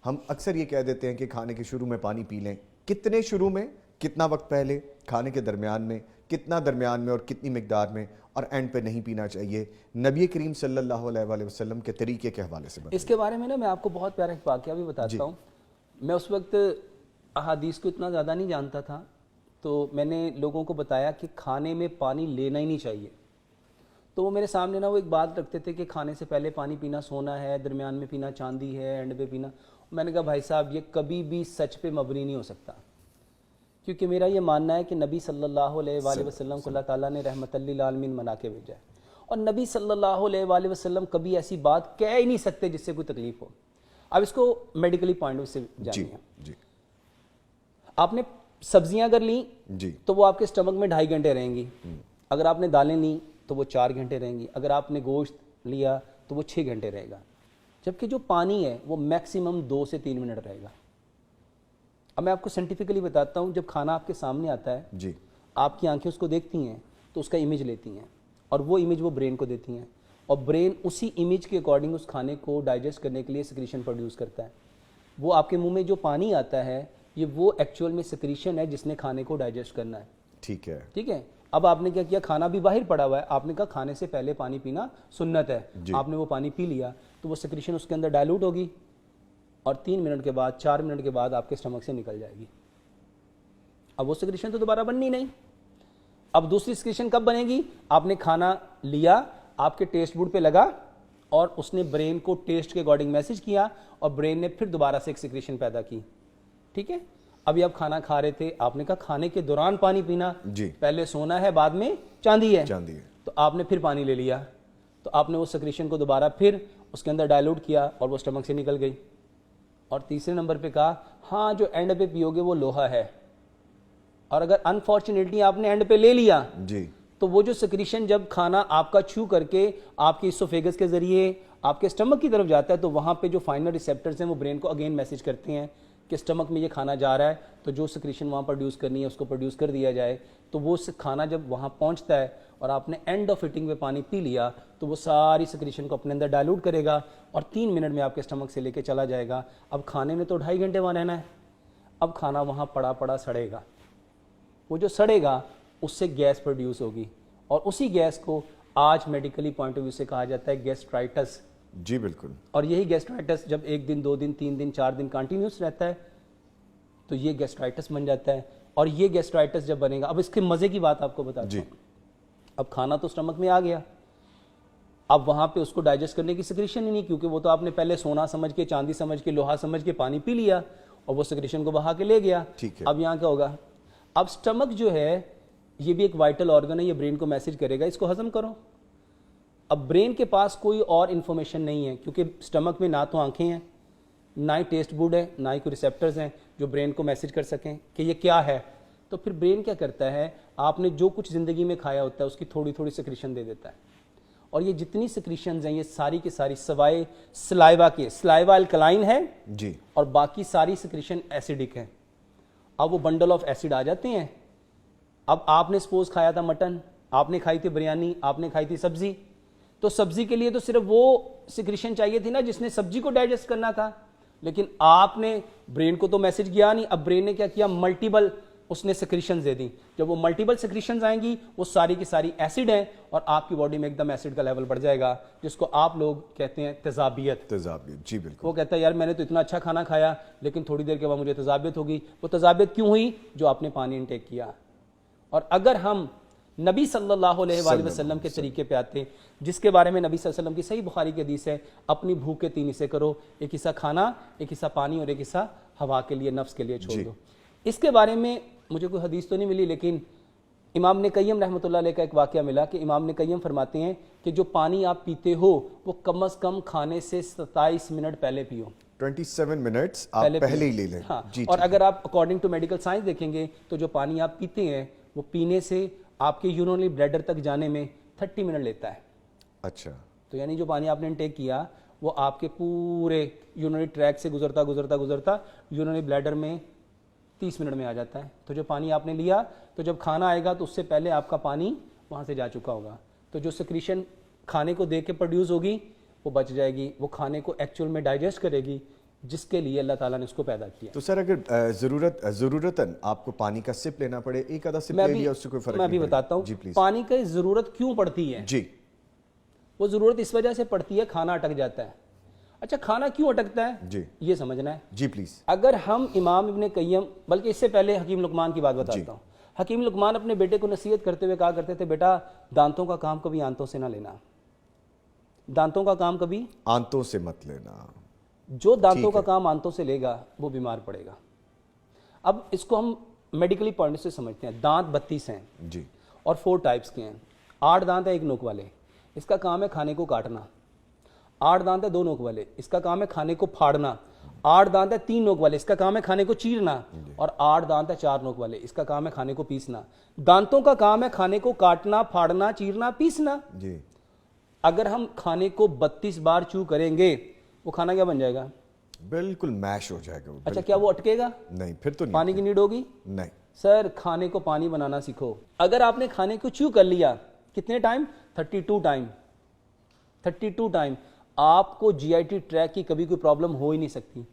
हम अक्सर ये कह देते हैं कि खाने के शुरू में पानी पी लें। कितने शुरू में, कितना वक्त पहले, खाने के दरमियान में, कितना दरमियान में और कितनी मिकदार में, और एंड पे नहीं पीना चाहिए, नबी करीम सल्लल्लाहु अलैहि वसल्लम के तरीके के हवाले से बताइए। इसके बारे में ना मैं आपको बहुत प्यारा एक वाक़या भी बताता हूँ। मैं उस वक्त अहादीस को इतना ज़्यादा नहीं जानता था, तो मैंने लोगों को बताया कि खाने में पानी लेना ही नहीं चाहिए। तो वो मेरे सामने ना वो एक बात रखते थे कि खाने से पहले पानी पीना सोना है, दरमियान में पीना चांदी है, एंड पे पीना। मैंने कहा भाई साहब ये कभी भी सच पे मबनी नहीं हो सकता, क्योंकि मेरा ये मानना है कि नबी सल्लल्लाहु अलैहि वसल्लम को अल्लाह ताला ने रहमतल लिल आलमीन बना के भेजा है, और नबी सल्लल्लाहु अलैहि वसल्लम कभी ऐसी बात कह ही नहीं सकते जिससे कोई तकलीफ हो। अब इसको मेडिकली पॉइंट ऑफ व्यू से जानिए। जी। आपने सब्जियां अगर ली जी तो वो आपके स्टमक में 2.5 घंटे रहेंगी। अगर आपने दालें ली तो वो 4 घंटे रहेंगी। अगर आपने गोश्त लिया तो वो 6 घंटे रहेगा। जबकि जो पानी है वो मैक्सिमम 2 से 3 मिनट रहेगा। अब मैं आपको साइंटिफिकली बताता हूँ, जब खाना आपके सामने आता है जी, आपकी आंखें उसको देखती हैं तो उसका इमेज लेती हैं, और वो इमेज वो ब्रेन को देती हैं, और ब्रेन उसी इमेज के अकॉर्डिंग उस खाने को डाइजेस्ट करने के लिए सिक्रीशन प्रोड्यूस करता है। वो आपके मुंह में जो पानी आता है ये वो एक्चुअल में सिक्रीशन है जिसने खाने को डाइजेस्ट करना है। ठीक है। ठीक है। अब आपने क्या किया, खाना भी बाहर पड़ा हुआ है, आपने कहा खाने से पहले पानी पीना सुन्नत है। आपने वो पानी पी लिया तो वो सिक्रीशन उसके अंदर डाइल्यूट होगी, और 3 मिनट के बाद, 4 मिनट के बाद आपके स्टमक से निकल जाएगी। अब वो सिक्रीशन तो दोबारा बननी नहीं। अब दूसरी सिक्रीशन कब बनेगी? आपने खाना लिया, आपके टेस्ट बुड पे लगा, और उसने ब्रेन को टेस्ट के अकॉर्डिंग मैसेज किया, और ब्रेन ने फिर दोबारा से एक सिक्रीशन पैदा की। ठीक है। अभी आप खाना खा रहे थे, आपने कहा खाने के दौरान पानी पीना जी, पहले सोना है, बाद में चांदी है। चांदी है। तो आपने फिर पानी ले लिया, तो आपने वो सिक्रीशन को दोबारा फिर उसके अंदर डाइल्यूट किया, और वो स्टमक से निकल गई। और तीसरे नंबर पे कहा हाँ जो एंड पे पियोगे वो लोहा है, और अगर अनफॉर्चुनेटली आपने एंड पे ले लिया जी, तो वो जो सिक्रीशन जब खाना आपका छू करके आपके इसोफेगस के जरिए आपके स्टमक की तरफ जाता है, तो वहाँ पे जो फाइनल रिसेप्टर्स हैं वो ब्रेन को अगेन मैसेज करते हैं कि स्टमक में ये खाना जा रहा है, तो जो सिक्रीशन वहाँ प्रोड्यूस करनी है उसको प्रोड्यूस कर दिया जाए। तो वो खाना जब वहाँ पहुँचता है और आपने एंड ऑफ ईटिंग पे पानी पी लिया, तो वो सारी सिक्रीशन को अपने अंदर डाइल्यूट करेगा, और 3 मिनट में आपके स्टमक से लेके चला जाएगा। अब खाने में तो 2.5 घंटे वहाँ रहना है। अब खाना वहाँ पड़ा पड़ा सड़ेगा। वो जो सड़ेगा उससे गैस प्रोड्यूस होगी, और उसी गैस को आज मेडिकली पॉइंट ऑफ व्यू से कहा जाता है गैस्ट्राइटिस। जी बिल्कुल। और यही गैस्ट्राइटिस जब 1 दिन, 2 दिन, 3 दिन, 4 दिन कंटिन्यूस रहता है तो ये गैस्ट्राइटिस बन जाता है। और ये गैस्ट्राइटिस जब बनेगा, अब इसके मजे की बात आपको बताता हूं। अब खाना तो स्टमक में आ गया, अब वहां पे उसको डाइजेस्ट करने की सिक्रीशन ही नहीं, क्योंकि वो तो आपने पहले सोना समझ के, चांदी समझ के, लोहा समझ के पानी पी लिया, और वो सिक्रीशन को बहा के ले गया। ठीक है। अब यहाँ क्या होगा? अब स्टमक जो है ये भी एक वाइटल ऑर्गन है, ये ब्रेन को मैसेज करेगा इसको हजम करो। अब ब्रेन के पास कोई और इन्फॉर्मेशन नहीं है, क्योंकि स्टमक में ना तो आंखें हैं, ना ही टेस्ट बुड है, ना ही कोई रिसेप्टर्स हैं जो ब्रेन को मैसेज कर सकें कि ये क्या है। तो फिर ब्रेन क्या करता है, आपने जो कुछ ज़िंदगी में खाया होता है उसकी थोड़ी थोड़ी सिक्रीशन दे देता है, और ये जितनी सिक्रीशंस हैं ये सारी की सारी सवाए सलाइवा के, सलाइवा अल्कलाइन है जी, और बाकी सारी सिक्रीशन एसिडिक है। अब वो बंडल ऑफ एसिड आ जाते हैं। अब आपने सपोज खाया था मटन, आपने खाई थी बिरयानी, आपने खाई थी सब्जी, तो सब्जी के लिए तो सिर्फ वो सिक्रीशन चाहिए थी ना जिसने सब्जी को डाइजेस्ट करना था, लेकिन आपने ब्रेन को तो मैसेज किया नहीं। अब ब्रेन ने क्या किया, मल्टीपल उसने सिक्रीशंस दे दी। जब वो मल्टीपल सिक्रीशंस आएंगी वो सारी की सारी एसिड है, और आपकी बॉडी में एकदम एसिड का लेवल बढ़ जाएगा, जिसको आप लोग कहते हैं तेजाबियत। तेजाबियत, जी बिल्कुल। वो कहता है यार मैंने तो इतना अच्छा खाना खाया, लेकिन थोड़ी देर के बाद मुझे तेजाबियत होगी। वो तेजाबियत क्यों हुई? जो आपने पानी इनटेक किया। और अगर हम नबी सल्लल्लाहु अलैहि वसल्लम के तरीके पे आते, जिसके बारे में नबी सल्लल्लाहु अलैहि वसल्लम की सही बुखारी की हदीस है, अपनी भूख के 3 हिस्से करो, एक हिस्सा खाना, एक हिस्सा पानी, और एक हिस्सा हवा के लिए, नफ्स के लिए छोड़ दो। इसके बारे में मुझे कोई हदीस तो नहीं मिली, लेकिन इमाम ने कय्यम रहमतुल्लाह अलैह का एक वाक़या मिला कि इमाम ने कय्यम फरमाते हैं कि जो पानी आप पीते हो वो कम अज़ कम खाने से 27 मिनट पहले पियो। 27 मिनट्स आप पहले ही ले लें। हाँ। और अगर आप अकॉर्डिंग टू मेडिकल साइंस देखेंगे तो जो पानी आप पीते हैं वो पीने से आपके यूरिनरी ब्लैडर तक जाने में 30 मिनट लेता है। अच्छा। तो यानी जो पानी आपने इनटेक किया वो आपके पूरे यूरिनरी ट्रैक से गुजरता गुजरता गुजरता यूरिनरी ब्लैडर में 30 मिनट में आ जाता है। तो जो पानी आपने लिया, तो जब खाना आएगा तो उससे पहले आपका पानी वहाँ से जा चुका होगा। तो जो सिक्रीशन खाने को देख के प्रोड्यूस होगी वो बच जाएगी, वो खाने को एक्चुअल में डाइजेस्ट करेगी, जिसके लिए अल्लाह ताला ने इसको पैदा किया। तो सर अगर ज़रूरतन आपको पानी का सिप लेना पड़े, एक आधा सिप मैं ले अभी लिया, उससे कोई फर्क मैं अभी नहीं बताता पड़ेगा। जी हूँ प्लीज। पानी की ज़रूरत क्यों पड़ती है। जी। वो ज़रूरत इस वजह से पड़ती है, खाना अटक जाता है। अच्छा, खाना क्यों अटकता है जी। ये समझना है। जी प्लीज। अगर हम इमाम इब्ने कय्यम, बल्कि इससे पहले हकीम लुकमान की बात बताता हूँ। हकीम लुकमान अपने बेटे को नसीहत करते हुए कहा करते थे, बेटा दांतों का काम कभी आंतों से ना लेना, दांतों का काम कभी आंतों से मत लेना। जो दांतों का काम आंतों से लेगा वो बीमार पड़ेगा। अब इसको हम मेडिकली पॉइंट से समझते हैं। दांत 32 हैं जी। और 4 टाइप्स के हैं। 8 दांत है एक नोक वाले, इसका काम है खाने को काटना। 8 दांत है 2 नोक वाले, इसका काम है खाने को फाड़ना। 8 दांत है 3 नोक वाले, इसका काम है खाने को चीरना। और 8 दांत है 4 नोक वाले, इसका काम है खाने को पीसना। दांतों का काम है खाने को काटना, फाड़ना, चीरना, पीसना। जी। अगर हम खाने को 32 बार चू करेंगे, वो खाना क्या बन जाएगा? बिल्कुल मैश हो जाएगा वो। अच्छा, क्या वो अटकेगा? नहीं, फिर तो नहीं। पानी की नीड होगी? नहीं। सर खाने को पानी बनाना सीखो। अगर आपने खाने को च्यू कर लिया, कितने टाइम? 32 टाइम। 32 टाइम आपको जीआईटी ट्रैक की कभी कोई प्रॉब्लम हो ही नहीं सकती।